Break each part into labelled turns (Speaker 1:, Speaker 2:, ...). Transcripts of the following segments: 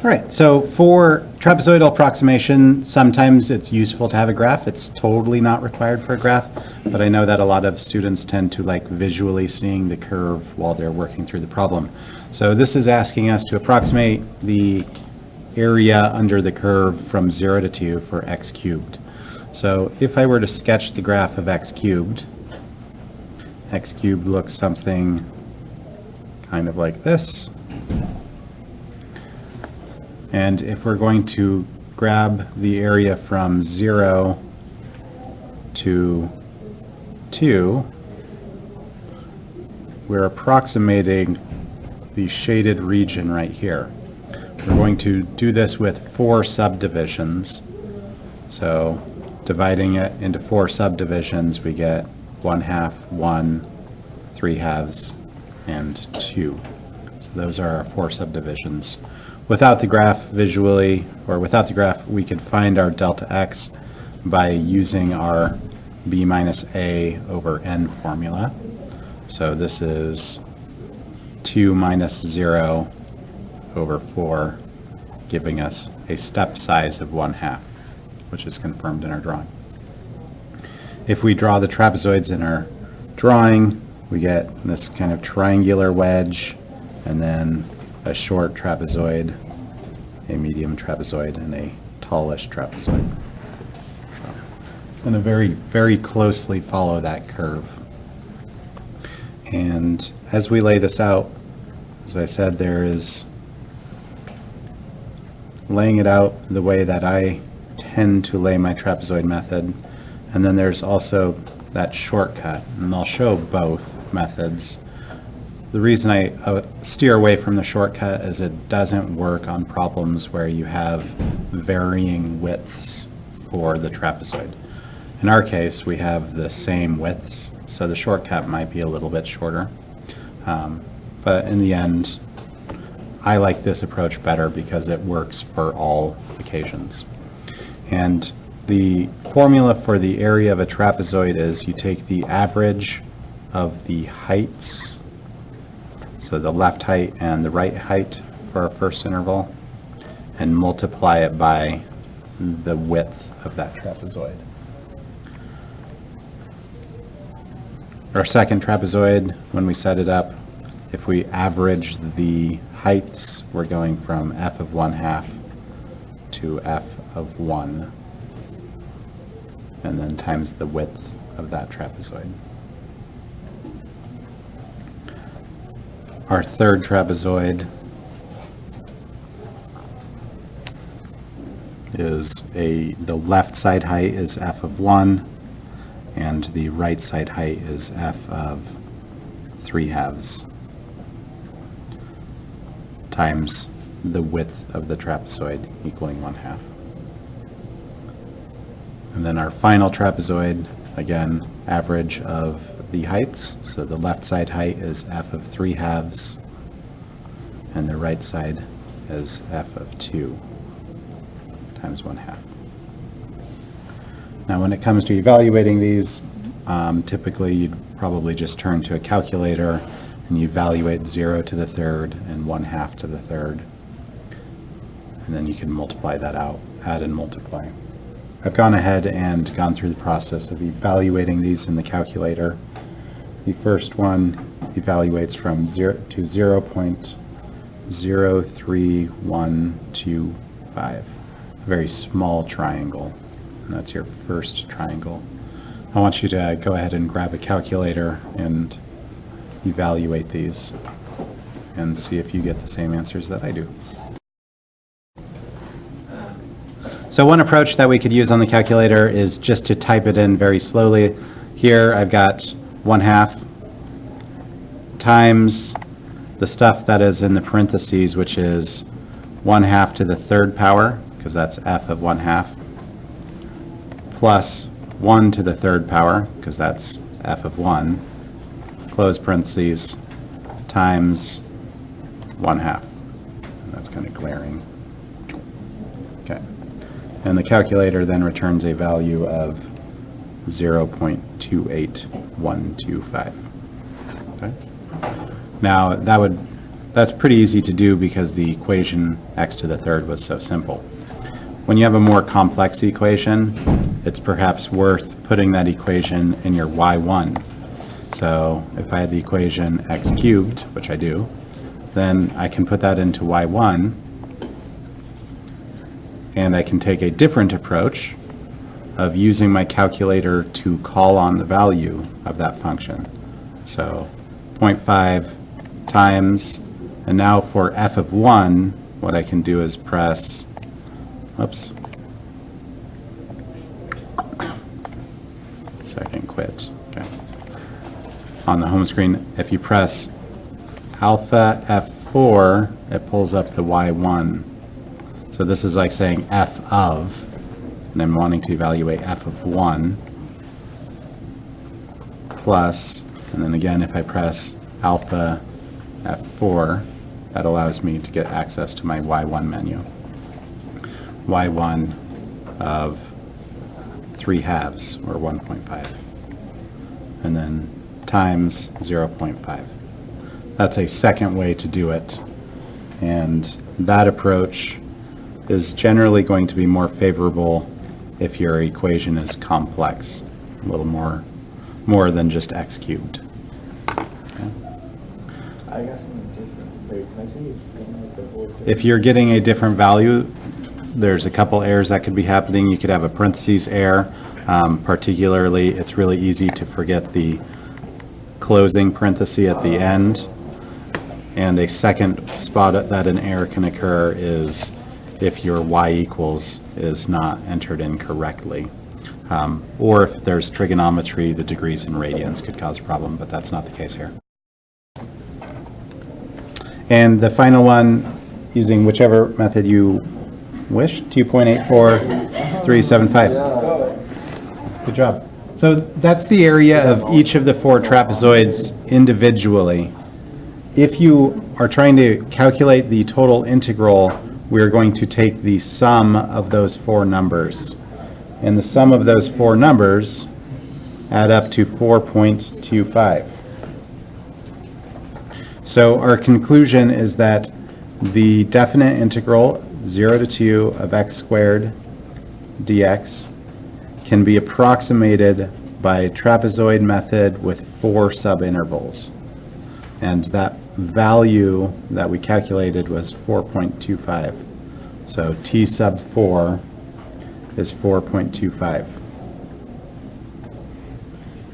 Speaker 1: All right, so for trapezoidal approximation, sometimes it's useful to have a graph. It's totally not required for a graph, but I know that a lot of students tend to like visually seeing the curve while they're working through the problem. So this is asking us to approximate the area under the curve from 0 to 2 for x cubed. So if I were to sketch the graph of x cubed looks something kind of like this. And if we're going to grab the area from 0 to 2, we're approximating the shaded region right here. We're going to do this with 4 subdivisions. So dividing it into 4 subdivisions, we get 1/2, 1, 3/2, and 2. So those are our 4 subdivisions. Without the graph visually, or without the graph, we could find our delta x by using our b minus a over n formula. So this is 2 minus 0 over 4, giving us a step size of 1/2, which is confirmed in our drawing. If we draw the trapezoids in our drawing, we get this kind of triangular wedge, and then a short trapezoid, a medium trapezoid, and a tallish trapezoid. It's going to very closely follow that curve. And as we lay this out, as I said, there is laying it out the way that I tend to lay my trapezoid method, and then there's also that shortcut, and I'll show both methods. The reason I steer away from the shortcut is it doesn't work on problems where you have varying widths for the trapezoid. In our case, we have the same widths, so the shortcut might be a little bit shorter. But in the end, I like this approach better because it works for all occasions. And the formula for the area of a trapezoid is you take the average of the heights, so the left height and the right height for our first interval, and multiply it by the width of that trapezoid. Our second trapezoid, when we set it up, if we average the heights, we're going from f of 1/2 to f of 1, and then times the width of that trapezoid. Our third trapezoid is the left side height is f of 1, and the right side height is f of 3/2 times the width of the trapezoid equaling 1/2. And then our final trapezoid, again, average of the heights. So the left side height is f of 3/2, and the right side is f of 2 times 1/2. Now when it comes to evaluating these, typically you'd probably just turn to a calculator and you evaluate 0 to the third and 1/2 to the third. And then you can multiply that out, add and multiply. I've gone ahead and gone through the process of evaluating these in the calculator. The first one evaluates from 0 to 0.03125, a very small triangle, and that's your first triangle. I want you to go ahead and grab a calculator and evaluate these and see if you get the same answers that I do. So one approach that we could use on the calculator is just to type it in very slowly. Here I've got 1/2 times the stuff that is in the parentheses, which is 1/2 to the third power, because that's f of 1/2, plus 1 to the third power, because that's f of 1, close parentheses, times 1/2. And that's kind of glaring. Okay. And the calculator then returns a value of 0.28125. Okay. Now that would that's pretty easy to do because the equation x to the third was so simple. When you have a more complex equation, it's perhaps worth putting that equation in your y1. So if I had the equation x cubed, which I do, then I can put that into y1, and I can take a different approach of using my calculator to call on the value of that function. So 0.5 times, and now for f of 1, what I can do is press, oops, second quit, okay. On the home screen, if you press alpha F4, it pulls up the y1. So this is like saying f of, and I'm wanting to evaluate f of 1, plus, and then again if I press alpha F4, that allows me to get access to my y1 menu. y1 of 3/2, or 1.5, and then times 0.5. That's a second way to do it, and that approach is generally going to be more favorable if your equation is complex, a little more than just x cubed. Okay.
Speaker 2: I got something different. Wait, can I see it?
Speaker 1: If you're getting a different value, there's a couple errors that could be happening. You could have a parentheses error. Particularly, it's really easy to forget the closing parenthesis at the end. And a second spot that an error can occur is if your y equals is not entered in correctly. Or if there's trigonometry, the degrees and radians could cause a problem, but that's not the case here. And the final one, using whichever method you wish, 2.84375. Good job. So that's the area of each of the four trapezoids individually. If you are trying to calculate the total integral, we're going to take the sum of those four numbers. And the sum of those four numbers add up to 4.25. So our conclusion is that the definite integral 0 to 2 of x squared dx can be approximated by a trapezoid method with 4 subintervals. And that value that we calculated was 4.25. So t sub 4 is 4.25.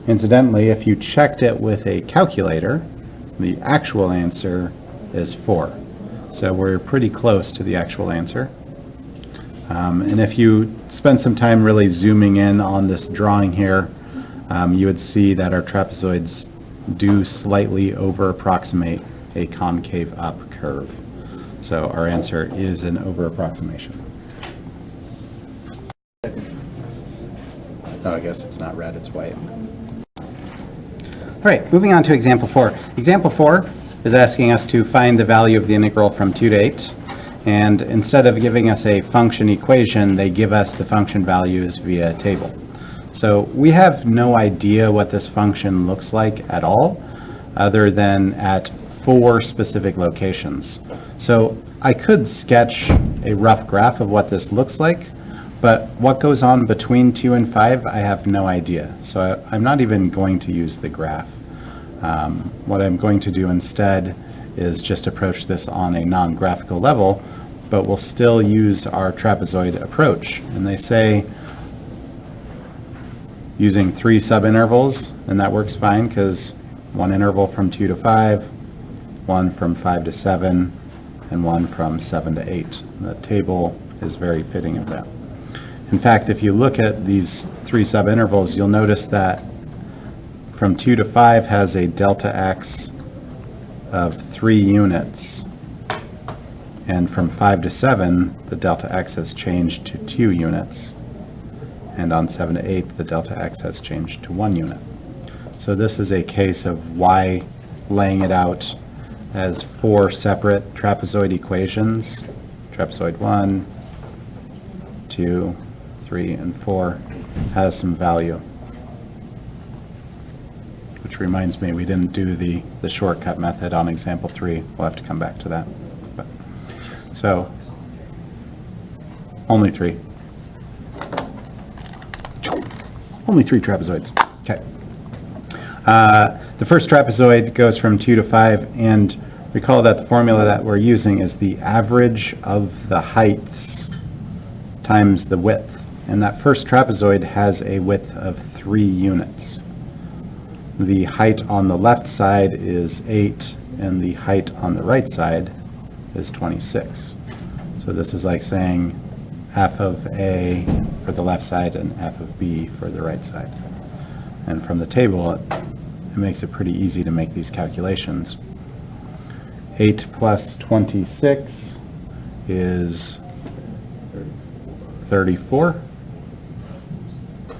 Speaker 1: Incidentally, if you checked it with a calculator, the actual answer is 4. So we're pretty close to the actual answer. And if you spend some time really zooming in on this drawing here, you would see that our trapezoids do slightly over-approximate a concave up curve. So our answer is an over-approximation. Oh, I guess it's not red, it's white. All right, moving on to example 4. Example 4 is asking us to find the value of the integral from 2 to 8. And instead of giving us a function equation, they give us the function values via a table. So we have no idea what this function looks like at all, other than at 4 specific locations. So I could sketch a rough graph of what this looks like, but what goes on between 2 and 5, I have no idea. So I'm not even going to use the graph. What I'm going to do instead is just approach this on a non-graphical level, but we'll still use our trapezoid approach. And they say using 3 subintervals, and that works fine because one interval from 2 to 5, one from 5 to 7, and one from 7 to 8. The table is very fitting of that. In fact, if you look at these 3 subintervals, you'll notice that from 2 to 5 has a delta x of 3 units. And from 5 to 7, the delta x has changed to 2 units. And on 7 to 8, the delta x has changed to 1 unit. So this is a case of y laying it out as 4 separate trapezoid equations. Trapezoid 1, 2, 3, and 4 has some value. which reminds me, we didn't do the shortcut method on example 3. We'll have to come back to that. So, only 3. Only 3 trapezoids. Okay. The first trapezoid goes from 2 to 5, and recall that the formula that we're using is the average of the heights times the width. And that first trapezoid has a width of 3 units. The height on the left side is 8, and the height on the right side is 26. So this is like saying f of A for the left side and f of B for the right side. And from the table, it makes it pretty easy to make these calculations. 8 plus 26 is 34.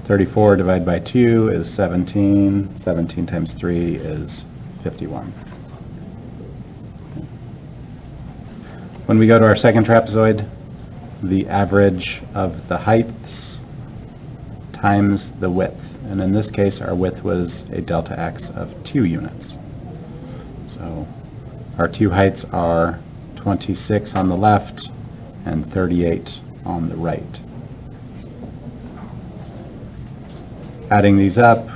Speaker 1: 34 divided by 2 is 17. 17 times 3 is 51. When we go to our second trapezoid, the average of the heights times the width. And in this case, our width was a delta x of 2 units. So our 2 heights are 26 on the left and 38 on the right. Adding these up,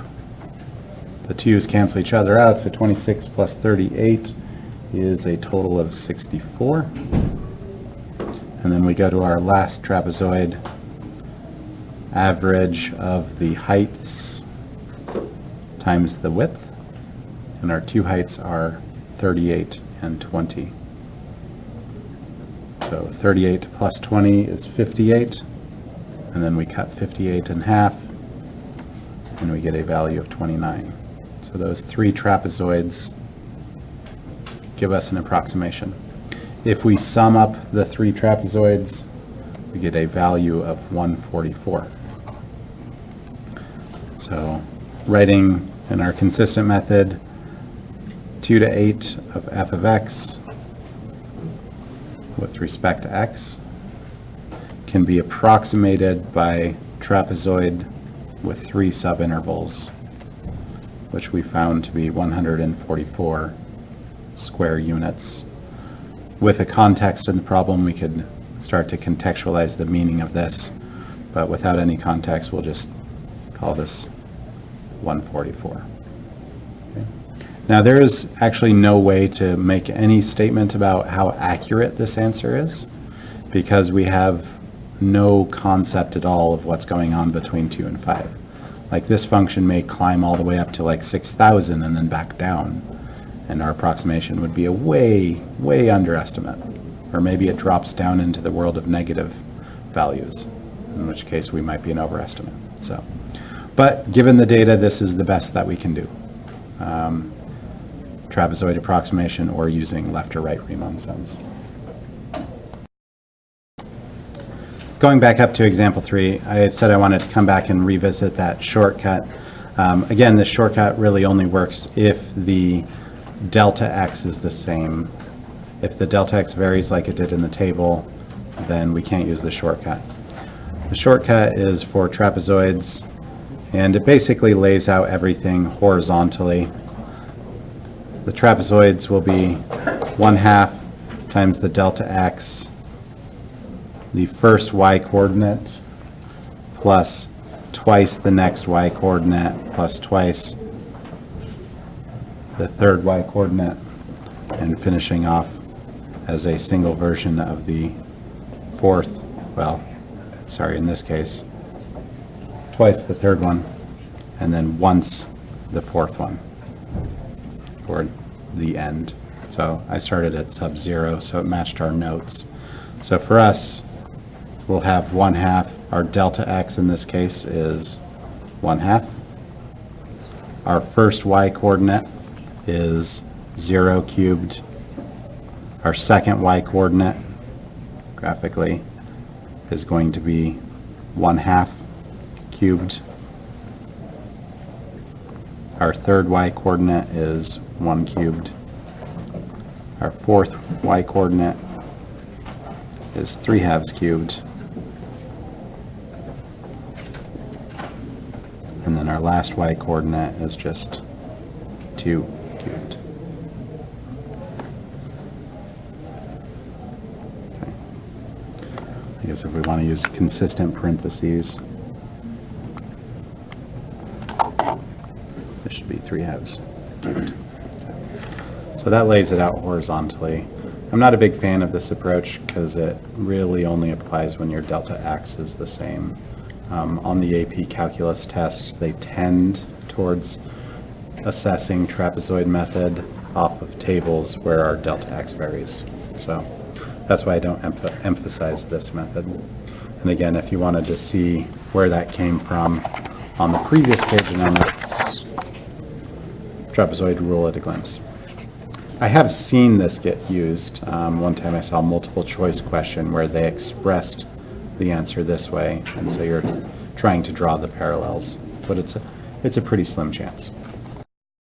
Speaker 1: the 2's cancel each other out, so 26 plus 38 is a total of 64. And then we go to our last trapezoid, average of the heights times the width, and our 2 heights are 38 and 20. So 38 plus 20 is 58, and then we cut 58 in half, and we get a value of 29. So those 3 trapezoids give us an approximation. If we sum up the 3 trapezoids, we get a value of 144. So writing in our consistent method, 2 to 8 of f of x with respect to x can be approximated by trapezoid with 3 subintervals, which we found to be 144 square units. With a context in the problem, we could start to contextualize the meaning of this, but without any context, we'll just call this 144. Okay. Now, there is actually no way to make any statement about how accurate this answer is, because we have no concept at all of what's going on between 2 and 5. Like, this function may climb all the way up to like 6,000 and then back down, and our approximation would be a way underestimate. Or maybe it drops down into the world of negative values, in which case we might be an overestimate. So, but given the data, this is the best that we can do. Trapezoid approximation or using left or right Riemann sums. Going back up to example 3, I said I wanted to come back and revisit that shortcut. Again, this shortcut really only works if the delta x is the same. If the delta x varies like it did in the table, then we can't use the shortcut. The shortcut is for trapezoids, and it basically lays out everything horizontally. The trapezoids will be 1/2 times the delta x, the first y coordinate, plus twice the next y coordinate, plus twice the third y coordinate, and finishing off as a single version of the fourth, in this case, twice the third one, and then once the fourth one, for the end. So I started at sub-0, so it matched our notes. So for us, we'll have 1/2. Our delta x in this case is 1/2. Our first y coordinate is 0 cubed. Our second y coordinate, graphically, is going to be 1/2 cubed. Our third y coordinate is 1 cubed. Our fourth y coordinate is 3/2 cubed. And then our last y coordinate is just 2 cubed. Okay. I guess if we want to use consistent parentheses, this should be 3/2 cubed. So that lays it out horizontally. I'm not a big fan of this approach because it really only applies when your delta x is the same. On the AP calculus test, they tend towards assessing trapezoid method off of tables where our delta x varies. So that's why I don't emphasize this method. And again, if you wanted to see where that came from on the previous page in our notes, trapezoid rule at a glimpse. I have seen this get used. One time I saw a multiple choice question where they expressed the answer this way, and so you're trying to draw the parallels, but it's a pretty slim chance.